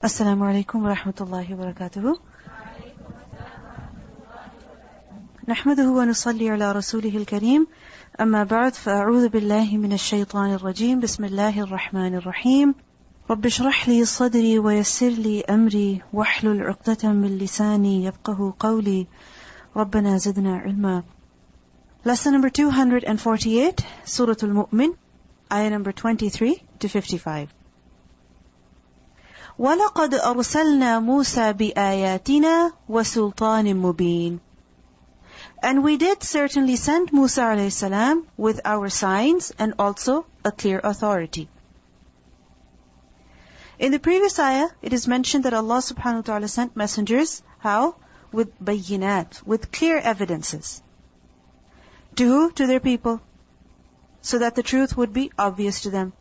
Assalamu alaikum wa rahmatullahi wa barakatuhu. نحمده ونصلي على رسوله الكريم أما بعد فأعوذ بالله من الشيطان الرجيم بسم الله الرحمن الرحيم رب اشرح لي صدري ويسر لي أمري واحلل عقدة من لساني يفقه قولي ربنا زدنا علما. Lesson number 248, Surah Al-Mu'min, ayah number 23 to 55. وَلَقَدْ أَرْسَلْنَا مُوسَى بِآيَاتِنَا وَسُلْطَانٍ مُبِينٍ. And we did certainly send Musa alayhi salam with our signs and also a clear authority. In the previous ayah, it is mentioned that Allah subhanahu wa ta'ala sent messengers, how? With bayyinat, with clear evidences. To who? To their people. So that the truth would be obvious to them.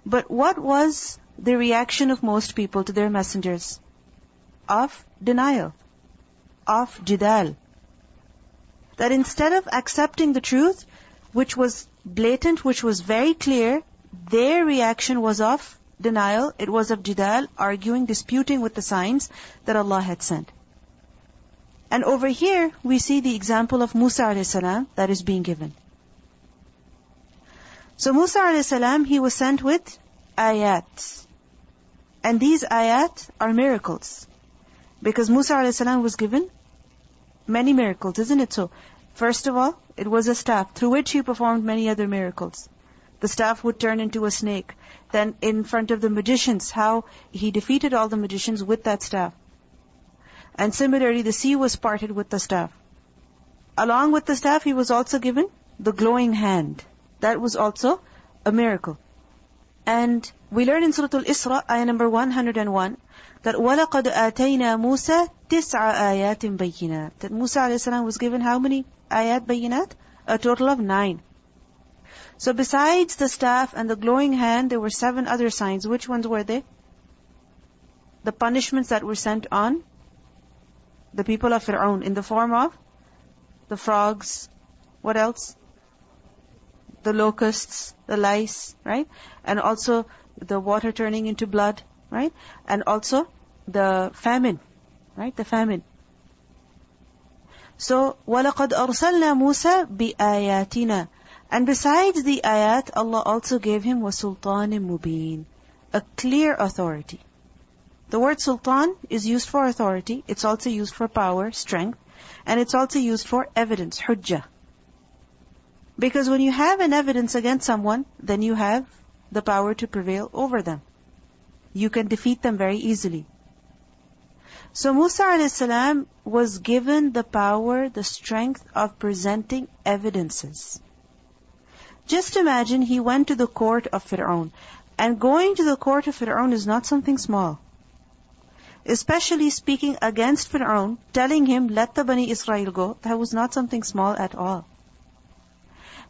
But what was the reaction of most people to their messengers? Of denial. Of jidal. That instead of accepting the truth, which was blatant, which was very clear, their reaction was of denial. It was of jidal, arguing, disputing with the signs that Allah had sent. And over here, we see the example of Musa alayhi salam that is being given. So Musa alayhi salam, he was sent with ayat. And these ayat are miracles. Because Musa alayhi salam was given many miracles, isn't it so? First of all, it was a staff through which he performed many other miracles. The staff would turn into a snake. Then in front of the magicians, how he defeated all the magicians with that staff. And similarly, the sea was parted with the staff. Along with the staff, he was also given the glowing hand. That was also a miracle. And we learn in Surah Al-Isra, ayah number 101, that وَلَقَدْ آتَيْنَا مُوسَى تِسْعَ آيَاتٍ بَيِّنَاتٍ. That Musa alayhi salam was given how many ayat bayinat? A total of 9. So besides the staff and the glowing hand, there were 7 other signs. Which ones were they? The punishments that were sent on the people of Fir'aun in the form of the frogs. What else? The locusts, the lice, right? And also the water turning into blood, right? And also the famine, right? The famine. So, وَلَقَدْ أَرْسَلْنَا مُوسَى بِآيَاتِنَا. And besides the ayat, Allah also gave him وَسُلْطَانٍ مُبِينٍ, a clear authority. The word sultan is used for authority. It's also used for power, strength. And it's also used for evidence, hujjah. Because when you have an evidence against someone, then you have the power to prevail over them. You can defeat them very easily. So Musa alayhi salam was given the power, the strength of presenting evidences. Just imagine he went to the court of Fir'aun. And going to the court of Fir'aun is not something small. Especially speaking against Fir'aun, telling him, let the Bani Israel go, that was not something small at all.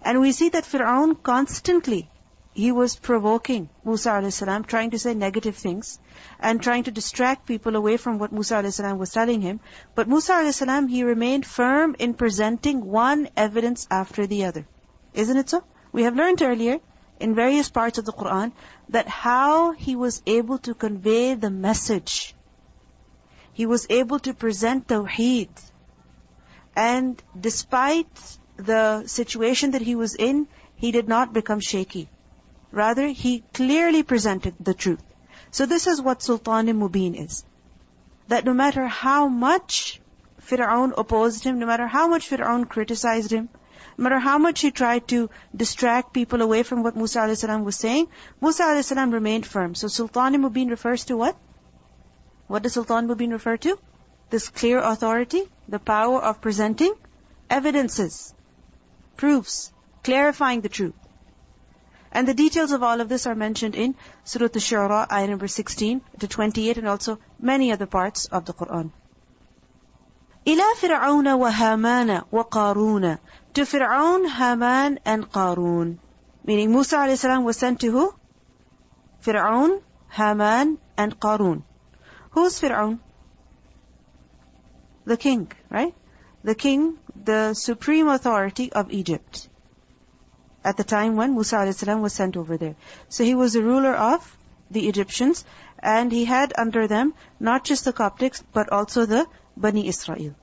And we see that Fir'aun constantly, he was provoking Musa alayhi salam, trying to say negative things, and trying to distract people away from what Musa alayhi salam was telling him. But Musa alayhi salam, he remained firm in presenting one evidence after the other. Isn't it so? We have learned earlier, in various parts of the Qur'an, that how he was able to convey the message. He was able to present Tawheed. And despite the situation that he was in, he did not become shaky. Rather, he clearly presented the truth. So this is what Sultan Mubin is. That no matter how much Fir'aun opposed him, no matter how much Fir'aun criticized him, no matter how much he tried to distract people away from what Musa alayhi salam was saying, Musa alayhi salam remained firm. So Sultan Mubin refers to what? What does Sultan Mubin refer to? This clear authority, the power of presenting evidences, proofs, clarifying the truth. And the details of all of this are mentioned in Surah Al-Shu'ara, ayah number 16 to 28, and also many other parts of the Qur'an. إِلَى فِرْعَوْنَ وَهَامَانَ وَقَارُونَ. To Fir'aun, Haman, and Qarun. Meaning Musa alayhi salam was sent to who? Fir'aun, Haman, and Qarun. Who's Fir'aun? The king, right? The king, the supreme authority of Egypt. At the time when Musa a.s. was sent over there. So he was the ruler of the Egyptians. And he had under them not just the Coptics, but also the Bani Israel.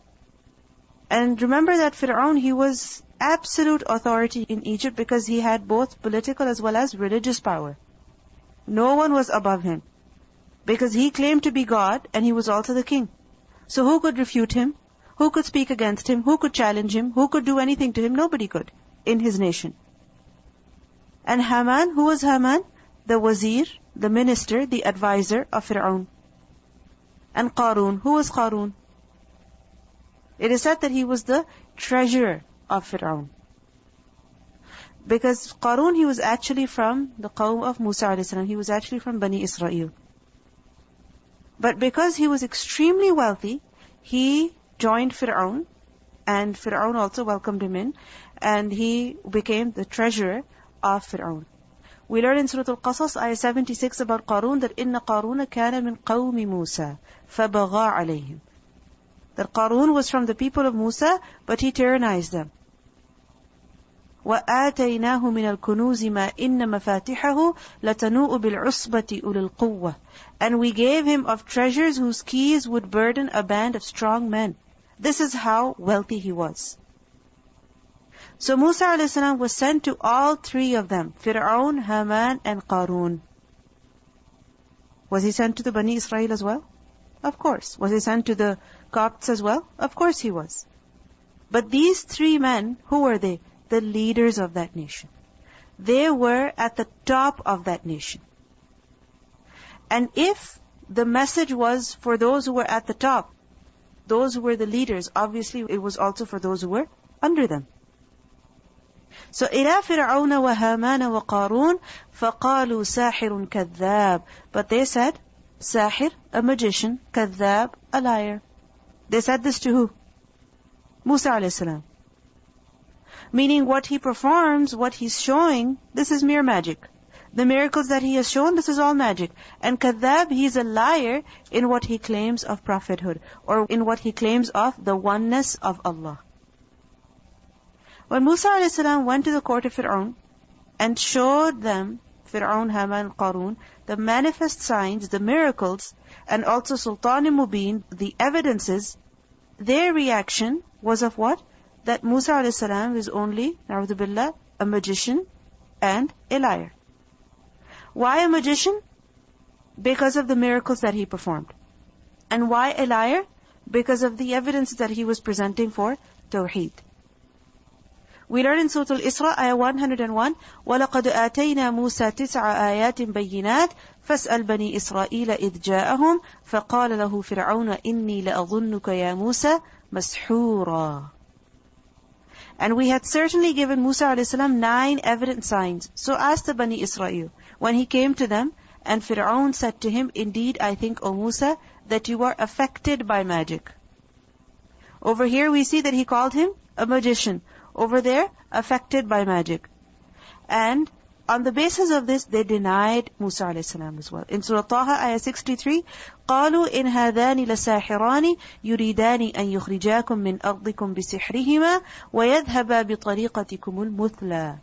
And remember that Fir'aun, he was absolute authority in Egypt because he had both political as well as religious power. No one was above him. Because he claimed to be God and he was also the king. So who could refute him? Who could speak against him? Who could challenge him? Who could do anything to him? Nobody could in his nation. And Haman, who was Haman? The wazir, the minister, the advisor of Fir'aun. And Qarun, who was Qarun? It is said that he was the treasurer of Fir'aun. Because Qarun, he was actually from the Qawm of Musa a.s. He was actually from Bani Israel. But because he was extremely wealthy, he joined Fir'aun, and Fir'aun also welcomed him in, and he became the treasurer of Fir'aun. We learn in Surah Al-Qasas, ayah 76 about Qarun, that إِنَّ قَارُونَ كَانَ مِنْ قَوْمِ مُوسَى فَبَغَى عَلَيْهِمْ. That Qarun was from the people of Musa, but he tyrannized them. وَآتَيْنَاهُ مِنَ الْكُنُوزِ مَا إِنَّ مَفَاتِحَهُ لَتَنُوءُ بِالْعُصْبَةِ أُولِي الْقُوَّةِ. And we gave him of treasures whose keys would burden a band of strong men. This is how wealthy he was. So Musa a.s. was sent to all three of them, Fir'aun, Haman, and Qarun. Was he sent to the Bani Israel as well? Of course. Was he sent to the Copts as well? Of course he was. But these three men, who were they? The leaders of that nation. They were at the top of that nation. And if the message was for those who were at the top, those who were the leaders, obviously it was also for those who were under them. So إِلَى فِرْعَوْنَ وَهَامَانَ وَقَارُونَ فَقَالُوا سَاحِرٌ كَذَّابٌ. But they said, Sahir, a magician, Kadhab, a liar. They said this to who? Musa a.s. Meaning what he performs, what he's showing, this is mere magic. The miracles that he has shown, this is all magic. And Kadhab, he is a liar in what he claims of prophethood, or in what he claims of the oneness of Allah. When Musa a.s. went to the court of Fir'aun and showed them, Fir'aun, Haman, Qarun, the manifest signs, the miracles, and also Sultan Mubin, the evidences, their reaction was of what? That Musa a.s. is only, na'udhu billah, a magician and a liar. Why a magician? Because of the miracles that he performed. And why a liar? Because of the evidence that he was presenting for Tawheed. We learn in Surah Al-Isra, ayah 101, وَلَقَدْ آتَيْنَا مُوسَى تِسْعَ آيَاتٍ بَيِّنَاتٍ فَاسْأَلْ بَنِي إِسْرَائِيلَ إِذْ جَاءَهُمْ فَقَالَ لَهُ فِرْعَوْنَ إِنِّي لَأَظُنُّكَ يَا مُوسَى مَسْحُورًا. And we had certainly given Musa a.s. 9 evident signs. So asked the Bani Israel, when he came to them, and Fir'aun said to him, Indeed, I think, O Musa, that you are affected by magic. Over here we see that he called him a magician. Over there, affected by magic. And on the basis of this, they denied Musa a.s. as well. In Surah Taha, ayah 63, قَالُوا إِنْ هَذَانِ لَسَاحِرَانِ يُرِيدَانِ أَنْ يُخْرِجَاكُمْ مِنْ أَرْضِكُمْ بِسِحْرِهِمَا وَيَذْهَبَا بِطَرِيقَتِكُمُ الْمُثْلَى.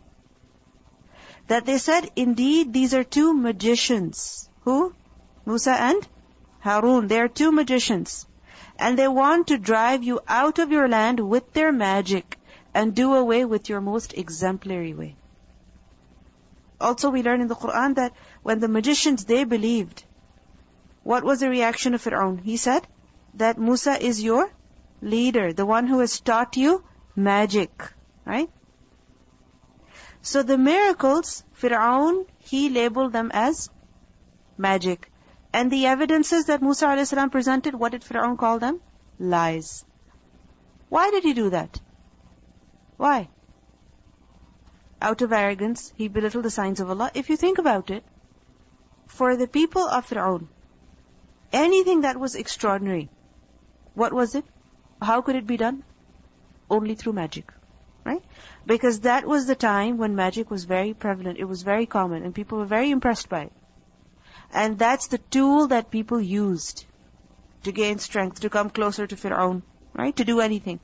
That they said, indeed, these are two magicians. Who? Musa and Harun. They are two magicians. And they want to drive you out of your land with their magic and do away with your most exemplary way. Also we learn in the Quran that when the magicians, they believed, what was the reaction of Fir'aun? He said that Musa is your leader, the one who has taught you magic. Right? So the miracles, Fir'aun, he labeled them as magic. And the evidences that Musa a.s. presented, what did Fir'aun call them? Lies. Why did he do that? Why? Out of arrogance, he belittled the signs of Allah. If you think about it, for the people of Fir'aun, anything that was extraordinary, what was it? How could it be done? Only through magic. Right? Because that was the time when magic was very prevalent. It was very common and people were very impressed by it. And that's the tool that people used to gain strength, to come closer to Fir'aun. Right? To do anything.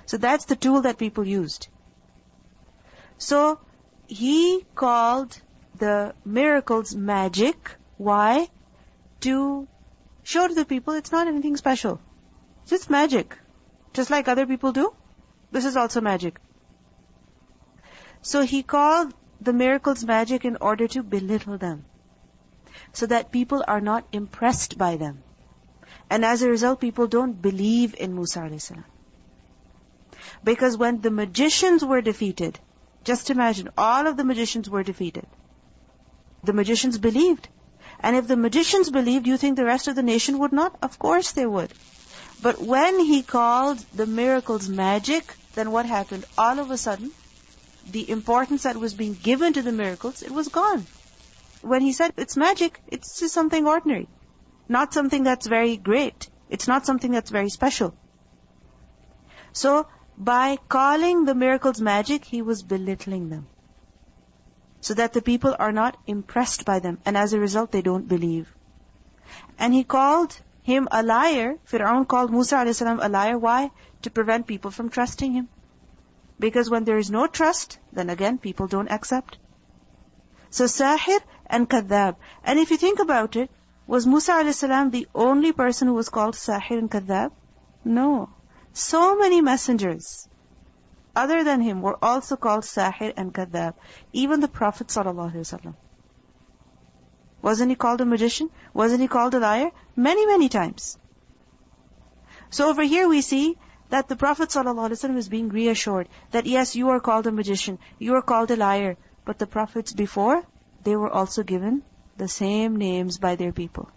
So that's the tool that people used. So he called the miracles magic. Why? to show to the people it's not anything special. It's just magic. Just like other people do, this is also magic. So he called the miracles magic in order to belittle them, so that people are not impressed by them. And as a result, people don't believe in Musa a.s. Because when the magicians were defeated, just imagine, all of the magicians were defeated. The magicians believed. And if the magicians believed, you think the rest of the nation would not? Of course they would. But when he called the miracles magic, then what happened? All of a sudden, the importance that was being given to the miracles, it was gone. When he said it's magic, it's just something ordinary. Not something that's very great. It's not something that's very special. So, by calling the miracles magic, he was belittling them, so that the people are not impressed by them, and as a result, they don't believe. And he called him a liar. Fir'aun called Musa a.s. a liar. Why? To prevent people from trusting him. Because when there is no trust, then again, people don't accept. So, Sahir and Kadhab. And if you think about it, was Musa a.s. the only person who was called Sahir and Kadhab? No. So many messengers other than him were also called Sahir and Kadhab. Even the Prophet ﷺ. Wasn't he called a magician? Wasn't he called a liar? Many, many times. So over here we see that the Prophet ﷺ is being reassured that yes, you are called a magician, you are called a liar, but the Prophets before, they were also given the same names by their people.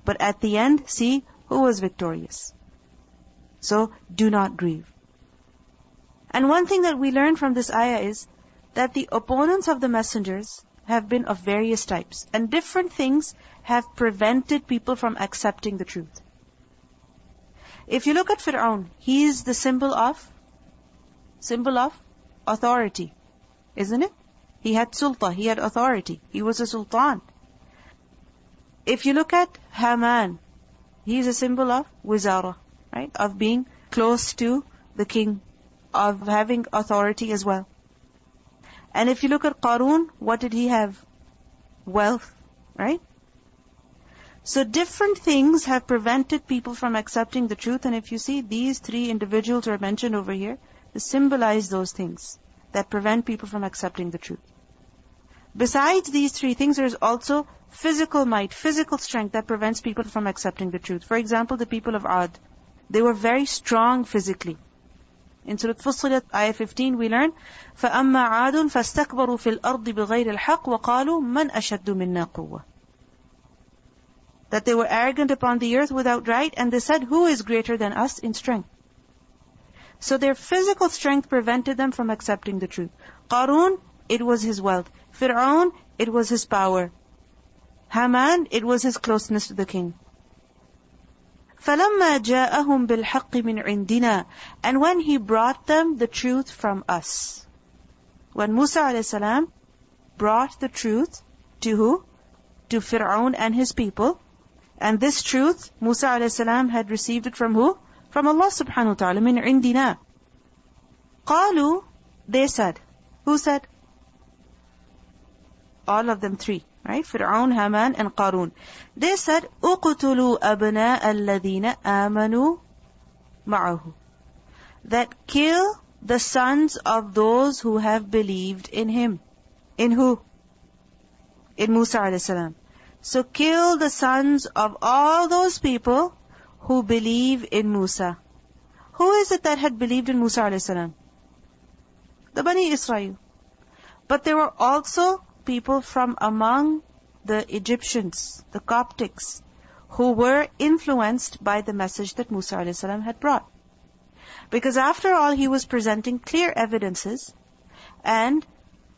But at the end, see who was victorious. So, do not grieve. And one thing that we learn from this ayah is that the opponents of the messengers have been of various types, and different things have prevented people from accepting the truth. If you look at Fir'aun, he is the symbol of authority, isn't it? He had sulta, he had authority, he was a sultan. If you look at Haman, he is a symbol of wizara, right? Of being close to the king, of having authority as well. And if you look at Qarun, what did he have? Wealth, right? So different things have prevented people from accepting the truth. And if you see, these three individuals are mentioned over here, they symbolize those things that prevent people from accepting the truth. Besides these three things, there is also physical might, physical strength that prevents people from accepting the truth. For example, the people of Ad, they were very strong physically. In Surah Fussilat, ayah 15, we learn, فَأَمَّا عَادٌ فَاسْتَكْبَرُوا فِي الْأَرْضِ بِغَيْرِ الْحَقِّ وَقَالُوا مَنْ أَشَدُّ مِنَّا قُوَّةً. That they were arrogant upon the earth without right, and they said, who is greater than us in strength? So their physical strength prevented them from accepting the truth. Qarun, it was his wealth. Fir'aun, it was his power. Haman, it was his closeness to the king. فَلَمَّا جَاءَهُمْ بِالْحَقِّ مِنْ عِنْدِنَا. And when he brought them the truth from us. When Musa a.s. brought the truth to who? To Fir'aun and his people. And this truth, Musa a.s. had received it from who? From Allah subhanahu wa ta'ala, مِنْ عِنْدِنَا. قَالُوا, they said. Who said? All of them three. Right? Fir'aun, Haman, and Qarun. They said, اُقْتُلُوا أَبْنَاءَ الَّذِينَ آمَنُوا مَعَهُ. That kill the sons of those who have believed in him. In who? In Musa a.s. So kill the sons of all those people who believe in Musa. Who is it that had believed in Musa a.s.? The Bani Israel. But there were also people from among the Egyptians, the Coptics, who were influenced by the message that Musa a.s. had brought. Because after all, he was presenting clear evidences, and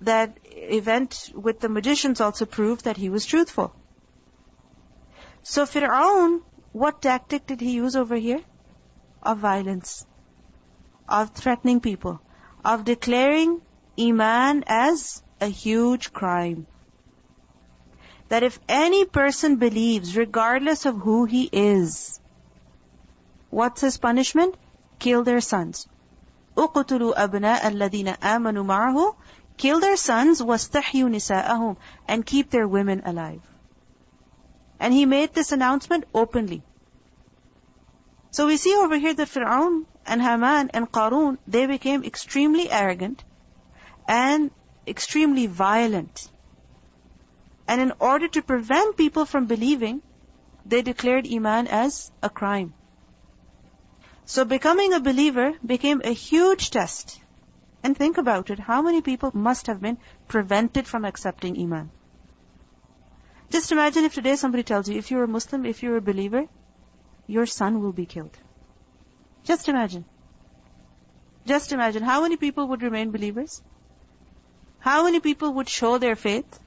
that event with the magicians also proved that he was truthful. So Fir'aun, what tactic did he use over here? Of violence, of threatening people, of declaring Iman as a huge crime. That if any person believes, regardless of who he is, what's his punishment? Kill their sons. اُقْتُلُوا أَبْنَاءَ الَّذِينَ آمَنُوا مَعَهُ. Kill their sons, وَاسْتَحْيُوا نِسَاءَهُمْ. And keep their women alive. And he made this announcement openly. So we see over here that Fir'aun and Haman and Qarun, they became extremely arrogant and extremely violent. And in order to prevent people from believing, they declared Iman as a crime. So becoming a believer became a huge test. And think about it, how many people must have been prevented from accepting Iman? Just imagine if today somebody tells you, if you're a Muslim, if you're a believer, your son will be killed. Just imagine. Just imagine how many people would remain believers? How many people would show their faith?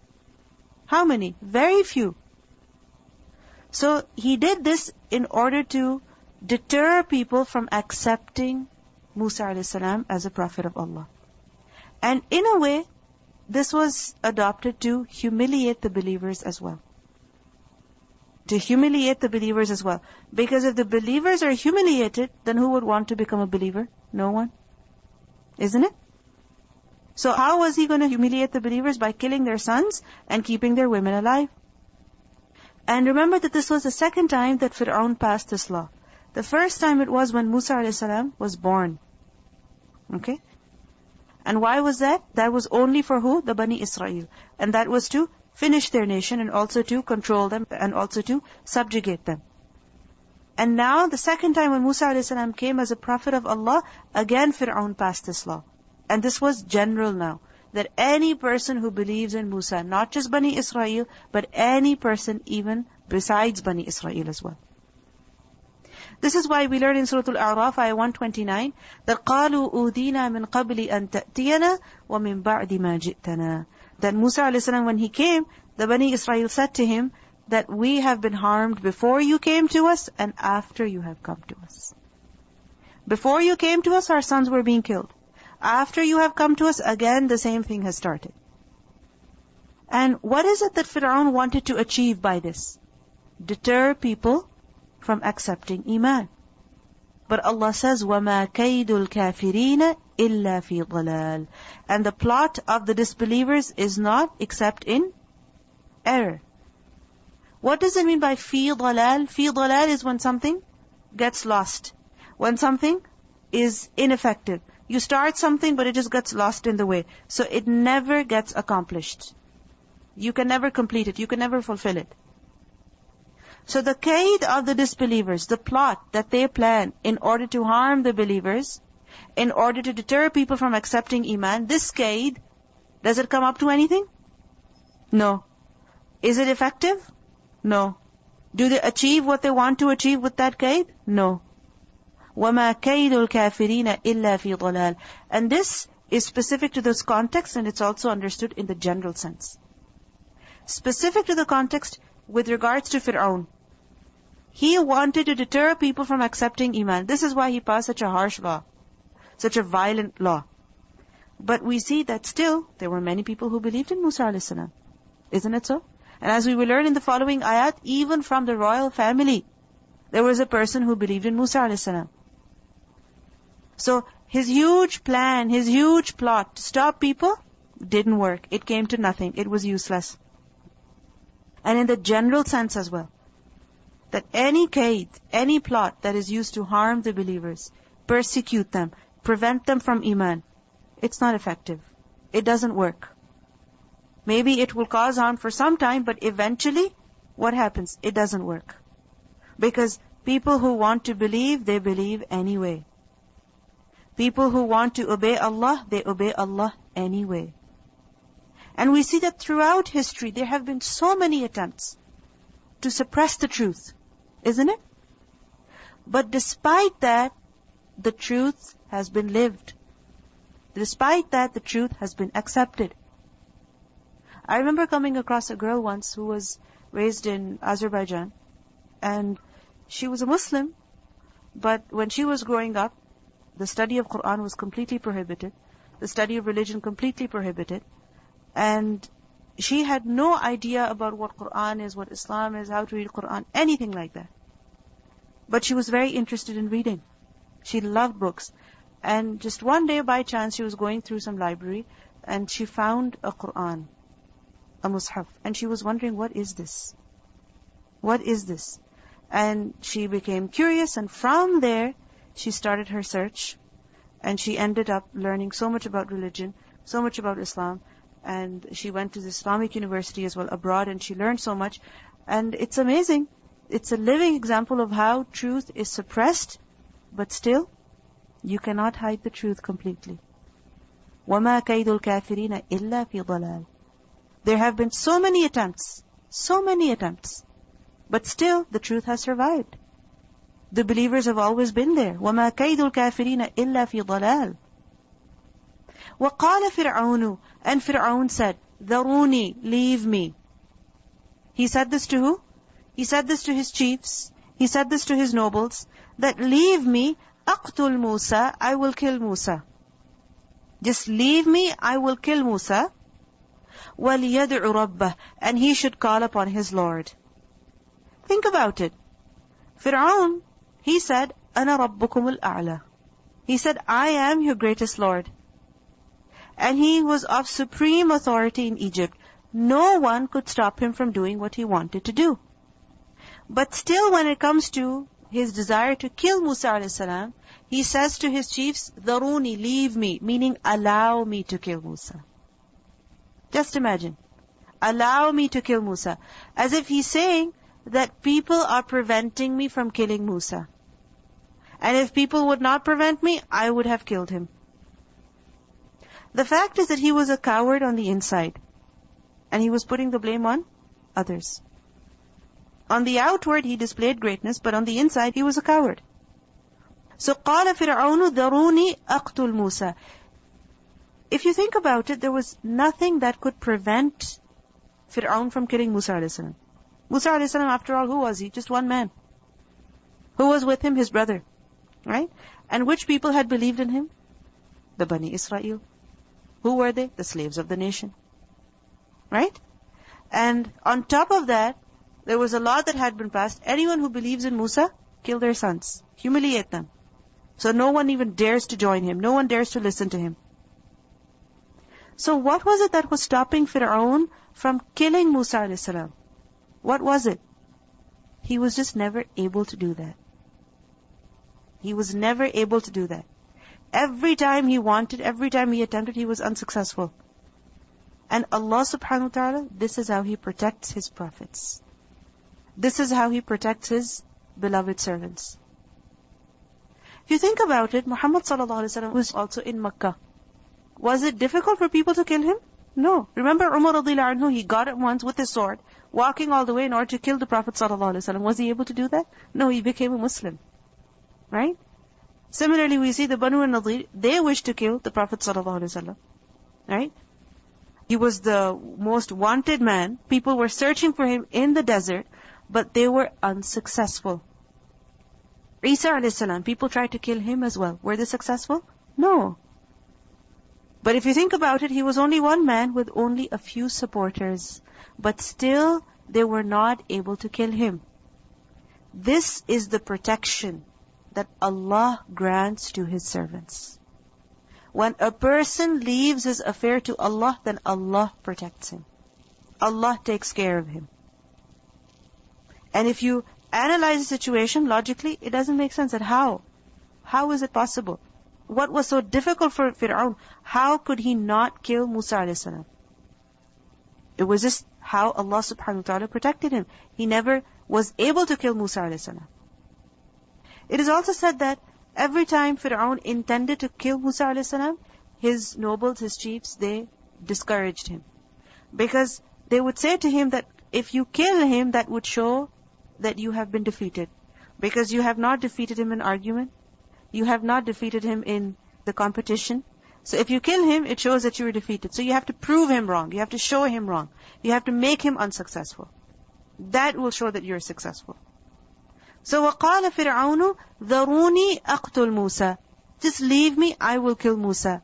How many? Very few. So he did this in order to deter people from accepting Musa a.s. as a prophet of Allah. And in a way, this was adopted to humiliate the believers as well. To humiliate the believers as well. Because if the believers are humiliated, then who would want to become a believer? No one. Isn't it? So how was he going to humiliate the believers? By killing their sons and keeping their women alive. And remember that this was the second time that Fir'aun passed this law. The first time it was when Musa a.s. was born. Okay? And why was that? That was only for who? The Bani Israel. And that was to finish their nation and also to control them and also to subjugate them. And now the second time when Musa a.s. came as a prophet of Allah, again Fir'aun passed this law. And this was general now. That any person who believes in Musa, not just Bani Israel, but any person even besides Bani Israel as well. This is why we learn in Surah Al-A'raf, ayah 129, that قَالُوا أُوذِينَا مِنْ قَبْلِ أَن تَأْتِيَنَا وَمِنْ بَعْدِ مَا جِئْتَنَا. That Musa a.s. when he came, the Bani Israel said to him, that we have been harmed before you came to us and after you have come to us. Before you came to us, our sons were being killed. After you have come to us, again the same thing has started. And what is it that Fir'aun wanted to achieve by this? Deter people from accepting Iman. But Allah says, وَمَا كَيْدُ الْكَافِرِينَ إِلَّا فِي ضَلَالٍ. And the plot of the disbelievers is not except in error. What does it mean by fi dalal? Fi dalal is when something gets lost. When something is ineffective. You start something but it just gets lost in the way. So it never gets accomplished. You can never complete it. You can never fulfill it. So the kaid of the disbelievers, the plot that they plan in order to harm the believers, in order to deter people from accepting Iman, this kaid, does it come up to anything? No. Is it effective? No. Do they achieve what they want to achieve with that kaid? No. وَمَا كَيْدُ الْكَافِرِينَ إِلَّا فِي ضَلَالٍ. And this is specific to this context and it's also understood in the general sense. Specific to the context with regards to Fir'aun. He wanted to deter people from accepting Iman. This is why he passed such a harsh law. Such a violent law. But we see that still, there were many people who believed in Musa a.s. Isn't it so? And as we will learn in the following ayat, even from the royal family, there was a person who believed in Musa a.s. So, his huge plan, his huge plot to stop people, didn't work. It came to nothing. It was useless. And in the general sense as well, that any kaid, any plot that is used to harm the believers, persecute them, prevent them from Iman, it's not effective. It doesn't work. Maybe it will cause harm for some time, but eventually, what happens? It doesn't work. Because people who want to believe, they believe anyway. People who want to obey Allah, they obey Allah anyway. And we see that throughout history, there have been so many attempts to suppress the truth, isn't it? But despite that, the truth has been lived. Despite that, the truth has been accepted. I remember coming across a girl once who was raised in Azerbaijan, and she was a Muslim, but when she was growing up, the study of Quran was completely prohibited, the study of religion completely prohibited, and she had no idea about what Quran is, what Islam is, how to read Quran, anything like that. But she was very interested in reading. She loved books. And just one day by chance, she was going through some library and she found a Quran, a mushaf. And she was wondering, what is this? What is this? And she became curious, and from there, she started her search. And she ended up learning so much about religion, so much about Islam. And she went to the Islamic university as well abroad, and she learned so much. And it's amazing. It's a living example of how truth is suppressed, but still, you cannot hide the truth completely. وَمَا كَيْدُ الْكَافِرِينَ إِلَّا فِي ضَلَالٍ. There have been so many attempts, but still the truth has survived. The believers have always been there. وَمَا كَيْدُ الْكَافِرِينَ إِلَّا فِي ضَلَالٍ. وَقَالَ فِرْعَوْنُ. And Fir'aun said, ذَرُونِي, leave me. He said this to who? He said this to his chiefs. He said this to his nobles, that leave me, أَقْتُلْ Musa, I will kill Musa. Just leave me, I will kill Musa. وَلْيَدْعُ رَبَّهُ. And he should call upon his Lord. Think about it. Fir'aun, he said, أَنَا رَبُّكُمُ الْأَعْلَى. He said, I am your greatest Lord. And he was of supreme authority in Egypt. No one could stop him from doing what he wanted to do. But still, when it comes to his desire to kill Musa a.s., he says to his chiefs, ذَرُونِي, leave me, meaning allow me to kill Musa. Just imagine. Allow me to kill Musa. As if he's saying that people are preventing me from killing Musa. And if people would not prevent me, I would have killed him. The fact is that he was a coward on the inside. And he was putting the blame on others. On the outward, he displayed greatness, but on the inside, he was a coward. So, قَالَ فِرْعَوْنُ ذَرُونِي أَقْتُلْ Musa. If you think about it, there was nothing that could prevent Fir'aun from killing Musa a.s. Musa a.s., after all, who was he? Just one man. Who was with him? His brother. Right? And which people had believed in him? The Bani Israel. Who were they? The slaves of the nation. Right? And on top of that, there was a law that had been passed. Anyone who believes in Musa, kill their sons. Humiliate them. So no one even dares to join him. No one dares to listen to him. So what was it that was stopping Fir'aun from killing Musa a.s.? What was it? He was just never able to do that. He was never able to do that. Every time he wanted, every time he attempted, he was unsuccessful. And Allah subhanahu wa ta'ala, this is how He protects His prophets. This is how He protects His beloved servants. If you think about it, Muhammad sallallahu alaihi wasallam was also in Makkah. Was it difficult for people to kill him? No. Remember Umar radhiyallahu anhu, he got it once with his sword, walking all the way in order to kill the Prophet sallallahu alaihi wasallam. Was he able to do that? No, he became a Muslim. Right? Similarly, we see the Banu an-Nadir, they wished to kill the Prophet sallallahu alaihi wasallam. Right? He was the most wanted man. People were searching for him in the desert, but they were unsuccessful. Isa a.s., people tried to kill him as well. Were they successful? No. But if you think about it, he was only one man with only a few supporters. But still, they were not able to kill him. This is the protection that Allah grants to His servants. When a person leaves his affair to Allah, then Allah protects him. Allah takes care of him. And if you analyze the situation logically, it doesn't make sense. That how? How is it possible? What was so difficult for Fir'aun? How could he not kill Musa a.s.? It was just how Allah subhanahu wa ta'ala protected him. He never was able to kill Musa a.s. It is also said that every time Fir'aun intended to kill Musa a.s., his nobles, his chiefs, they discouraged him. Because they would say to him that if you kill him, that would show that you have been defeated. Because you have not defeated him in argument. You have not defeated him in the competition. So if you kill him, it shows that you were defeated. So you have to prove him wrong. You have to show him wrong. You have to make him unsuccessful. That will show that you're successful. So وَقَالَ فِرْعَوْنُ ذَرُونِي أَقْتُلْ Musa. Just leave me, I will kill Musa.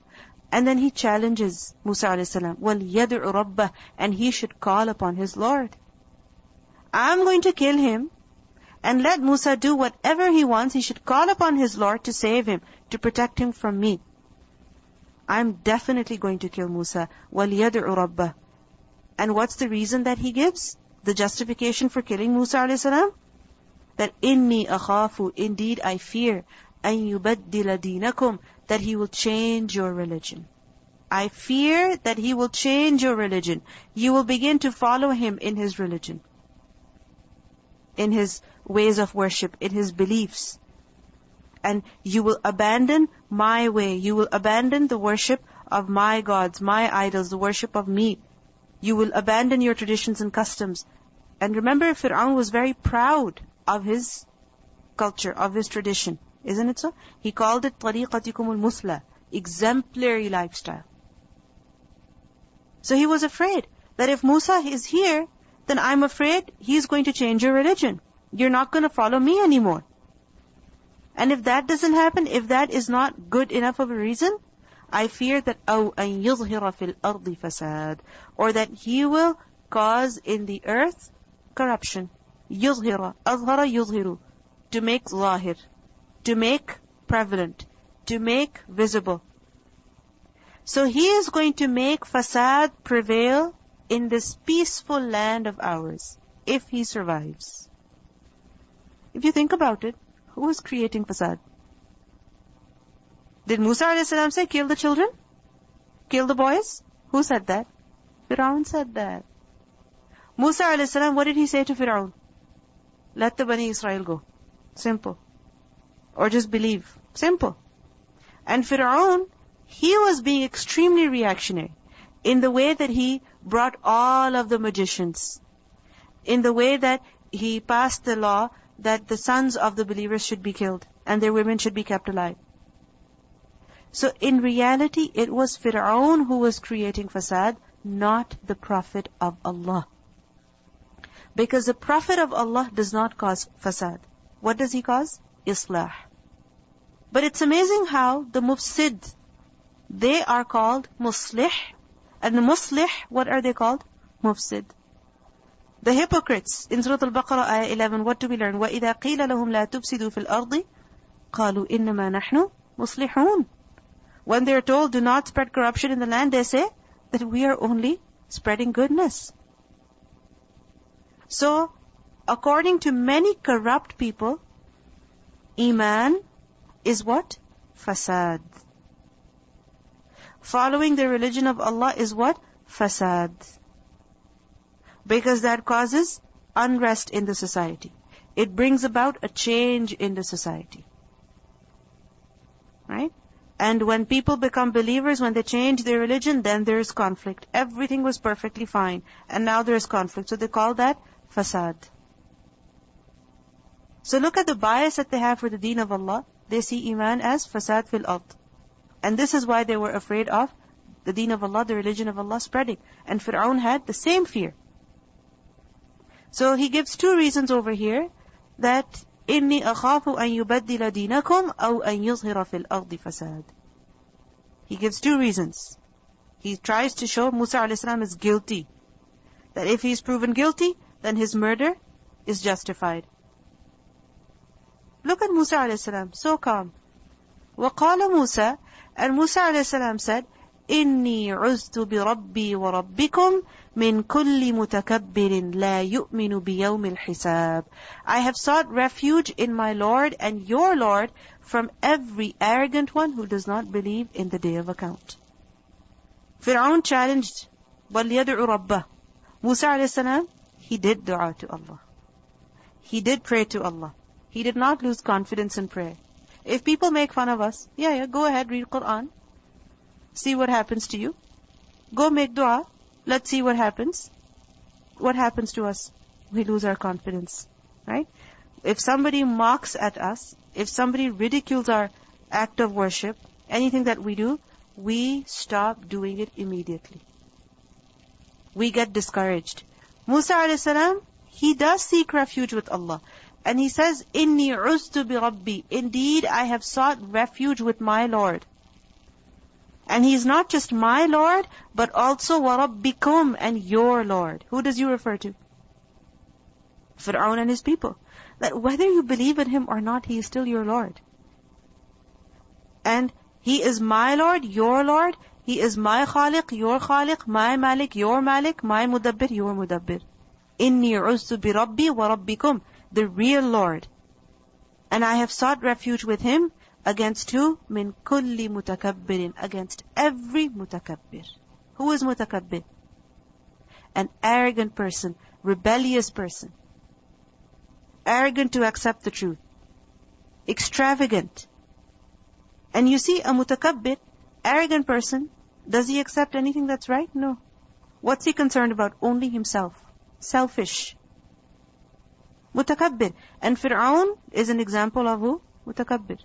And then he challenges Musa a.s. وَلْيَدْعُ رَبَّهُ. And he should call upon his Lord. I'm going to kill him. And let Musa do whatever he wants. He should call upon his Lord to save him, to protect him from me. I'm definitely going to kill Musa. وَلْيَدْعُ رَبَّهُ. And what's the reason that he gives? the justification for killing Musa alayhi salam? That inni akhafu, indeed I fear, an yubaddila deenakum, that he will change your religion. I fear that he will change your religion. You will begin to follow him in his religion, in his ways of worship, in his beliefs. And you will abandon my way. You will abandon the worship of my gods, my idols, the worship of me. You will abandon your traditions and customs. And remember, Fir'aun was very proud of his culture, of his tradition. Isn't it so? He called it tariqatikumul musla, exemplary lifestyle. So he was afraid that if Musa is here, then I'm afraid he's going to change your religion. You're not going to follow me anymore. And if that doesn't happen, if that is not good enough of a reason, I fear that أَوْ أَن يُظْهِرَ فِي الْأَرْضِ فَسَادٍ, or that he will cause in the earth corruption. يُظْهِرَ, أَظْهَرَ يُظْهِرُ, to make zahir, to make prevalent, to make visible. So he is going to make fasad prevail in this peaceful land of ours, if he survives. If you think about it, who is creating fasad? Did Musa a.s. say, kill the children? Kill the boys? Who said that? Fir'aun said that. Musa a.s., what did he say to Fir'aun? Let the Bani Israel go. Simple. Or just believe. Simple. And Fir'aun, he was being extremely reactionary in the way that he brought all of the magicians, in the way that he passed the law that the sons of the believers should be killed and their women should be kept alive. So in reality, it was Fir'aun who was creating fasad, not the Prophet of Allah. Because the Prophet of Allah does not cause fasad. What does he cause? Islah. But it's amazing how the mufsid, they are called muslih, and the muslih, what are they called? Mufsid. The hypocrites, in Surah Al-Baqarah, ayah 11, what do we learn? وَإِذَا قِيلَ لَهُمْ لَا تُفْسِدُوا فِي الْأَرْضِ قَالُوا إِنَّمَا نَحْنُ مُصْلِحُونَ. When they are told, do not spread corruption in the land, they say that we are only spreading goodness. So, according to many corrupt people, Iman is what? Fasad. Following the religion of Allah is what? Fasad. Because that causes unrest in the society. It brings about a change in the society. Right? And when people become believers, when they change their religion, then there is conflict. Everything was perfectly fine, and now there is conflict. So they call that fasad. So look at the bias that they have for the deen of Allah. They see Iman as fasad fil ard. And this is why they were afraid of the deen of Allah, the religion of Allah spreading. And Fir'aun had the same fear. So he gives two reasons over here, that إِنِّي أَخَافُ أَن يُبَدِّلَ دِينَكُمْ أَوْ أَن يُظْهِرَ فِي الْأَرْضِ فَسَادٍ. He gives two reasons. He tries to show Musa a.s. is guilty. That if he is proven guilty, then his murder is justified. Look at Musa a.s., so calm. وَقَالَ Musa, and Musa a.s. said, إِنِّي عُزْتُ بِرَبِّي وَرَبِّكُمْ مِنْ كُلِّ مُتَكَبِّرٍ لَا يُؤْمِنُ بِيَوْمِ الْحِسَابِ. I have sought refuge in my Lord and your Lord from every arrogant one who does not believe in the day of account. Fir'aun challenged, وَلْيَدْعُ رَبَّهُ. Musa a.s., he did dua to Allah. He did pray to Allah. He did not lose confidence in prayer. If people make fun of us, go ahead, read Quran. See what happens to you. Go make dua. Let's see what happens. What happens to us? We lose our confidence. Right? If somebody mocks at us, if somebody ridicules our act of worship, anything that we do, we stop doing it immediately. We get discouraged. Musa a.s., he does seek refuge with Allah. And he says, إِنِّي عُزْتُ بِرَبِّي. Indeed, I have sought refuge with my Lord. And He is not just my Lord, but also وَرَبِّكُمْ, and your Lord. Who does you refer to? Fir'aun and his people. That whether you believe in Him or not, He is still your Lord. And He is my Lord, your Lord. He is my Khaliq, your Khaliq, my Malik, your Malik, my Mudabbir, your Mudabbir. إِنِّي عُزْتُ بِرَبِّي وَرَبِّكُمْ, the real Lord. And I have sought refuge with Him against who? مِن كُلِّ مُتَكَبِّرٍ, against every mutakabbir. Who is mutakabbir? An arrogant person, rebellious person. Arrogant to accept the truth. Extravagant. And you see, a mutakabbir, arrogant person, does he accept anything that's right? No. What's he concerned about? Only himself. Selfish. Mutakabbir. And Fir'aun is an example of who? Mutakabbir.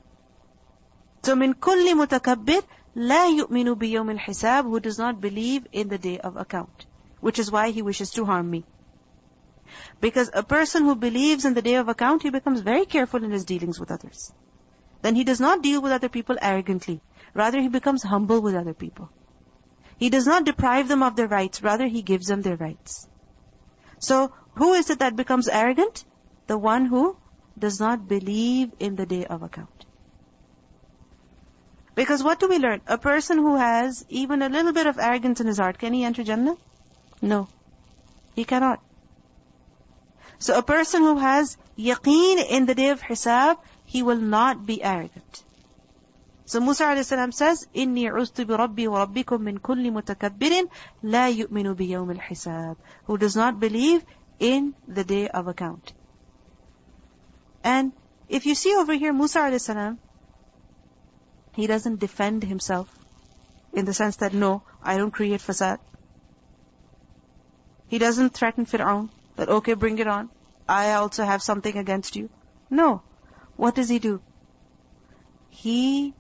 So, min kulli mutakabbir, la yu'minu biyawm al-hisab, who does not believe in the day of account. Which is why he wishes to harm me. Because a person who believes in the day of account, he becomes very careful in his dealings with others. Then he does not deal with other people arrogantly. Rather, he becomes humble with other people. He does not deprive them of their rights. Rather, he gives them their rights. So, who is it that becomes arrogant? The one who does not believe in the day of account. Because what do we learn? A person who has even a little bit of arrogance in his heart, can he enter Jannah? No. He cannot. So a person who has yaqeen in the day of hisab, he will not be arrogant. So Musa a.s. says, إِنِّي عُزْتُ بِرَبِّي وَرَبِّكُمْ مِنْ كُلِّ مُتَكَبِّرٍ لَا يُؤْمِنُ بِيَوْمِ الْحِسَابِ, who does not believe in the day of account. And if you see over here, Musa a.s., he doesn't defend himself in the sense that, no, I don't create fasad. He doesn't threaten Fir'aun that, okay, bring it on. I also have something against you. No. What does he do? He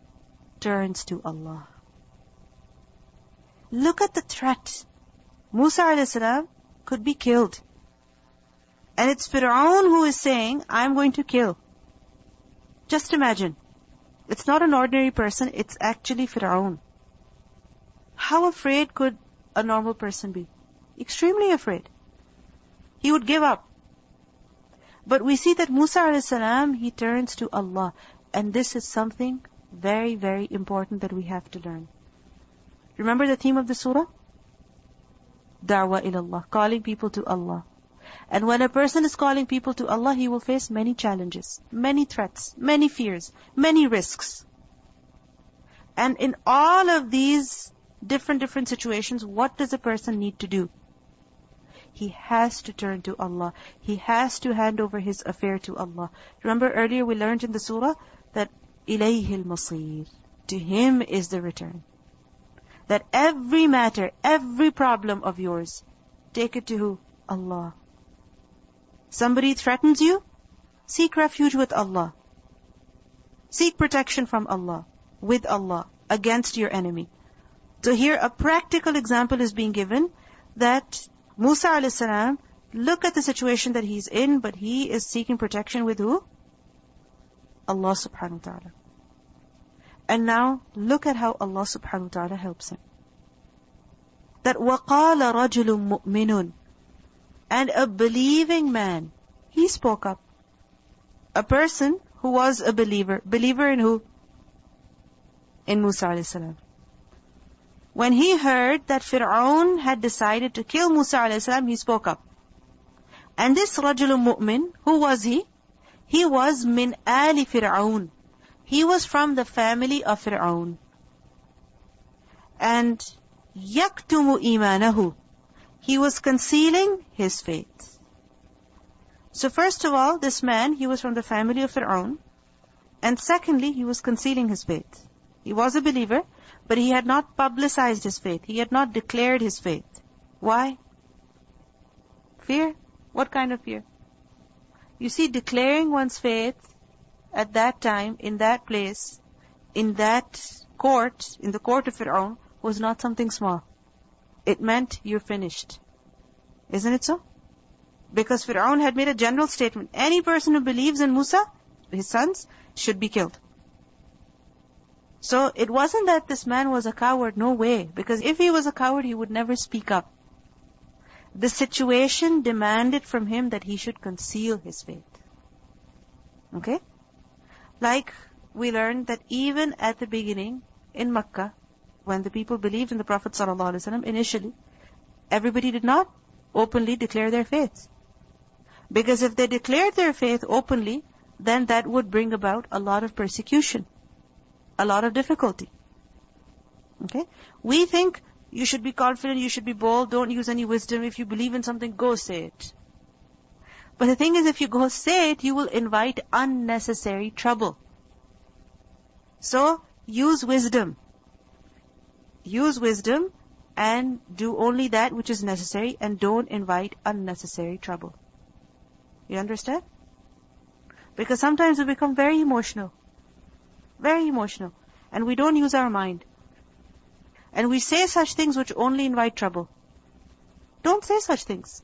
turns to Allah. Look at the threat. Musa a.s. could be killed. And it's Fir'aun who is saying, I'm going to kill. Just imagine. It's not an ordinary person, it's actually Fir'aun. How afraid could a normal person be? Extremely afraid. He would give up. But we see that Musa a.s., he turns to Allah. And this is something very, very important that we have to learn. Remember the theme of the surah? Da'wah ilallah, calling people to Allah. And when a person is calling people to Allah, he will face many challenges, many threats, many fears, many risks. And in all of these different situations, what does a person need to do? He has to turn to Allah. He has to hand over his affair to Allah. Remember earlier we learned in the surah that إِلَيْهِ الْمَصِيرِ, to Him is the return. That every matter, every problem of yours, take it to who? Allah. Somebody threatens you? Seek refuge with Allah. Seek protection from Allah, with Allah, against your enemy. So here a practical example is being given that Musa a.s., look at the situation that he's in, but he is seeking protection with who? Allah subhanahu wa ta'ala. And now, look at how Allah subhanahu wa ta'ala helps him. That وَقَالَ رَجُلٌ مُؤْمِنٌ, and a believing man, he spoke up. A person who was a believer. Believer in who? In Musa a.s. When he heard that Fir'aun had decided to kill Musa a.s., he spoke up. And this Rajulun Mu'min, who was he? He was min ali Fir'aun. He was from the family of Fir'aun. And yaktumu imanahu, he was concealing his faith. So first of all, this man, he was from the family of Fir'aun. And secondly, he was concealing his faith. He was a believer, but he had not publicized his faith. He had not declared his faith. Why? Fear? What kind of fear? You see, declaring one's faith at that time, in that place, in that court, in the court of Fir'aun, was not something small. It meant you're finished. Isn't it so? Because Fir'aun had made a general statement. Any person who believes in Musa, his sons, should be killed. So it wasn't that this man was a coward, no way. Because if he was a coward, he would never speak up. The situation demanded from him that he should conceal his faith. Okay? Like we learned that even at the beginning, in Makkah, when the people believed in the Prophet ﷺ initially, everybody did not openly declare their faith. Because if they declared their faith openly, then that would bring about a lot of persecution, a lot of difficulty. Okay? We think you should be confident, you should be bold, don't use any wisdom. If you believe in something, go say it. But the thing is, if you go say it, you will invite unnecessary trouble. So, use wisdom. Use wisdom and do only that which is necessary, and don't invite unnecessary trouble. You understand? Because sometimes we become very emotional. Very emotional. And we don't use our mind. And we say such things which only invite trouble. Don't say such things.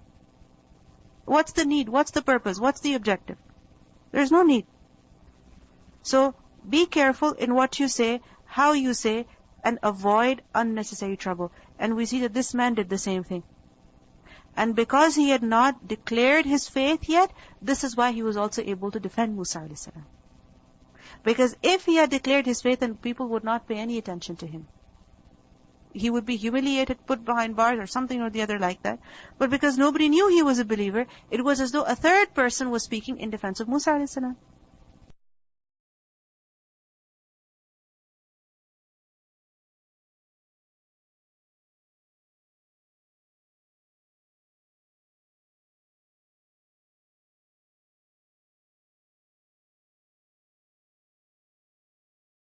What's the need? What's the purpose? What's the objective? There's no need. So, be careful in what you say, how you say, and avoid unnecessary trouble. And we see that this man did the same thing. And because he had not declared his faith yet, this is why he was also able to defend Musa alayhi salam. Because if he had declared his faith, then people would not pay any attention to him. He would be humiliated, put behind bars or something or the other like that. But because nobody knew he was a believer, it was as though a third person was speaking in defense of Musa alayhi salam.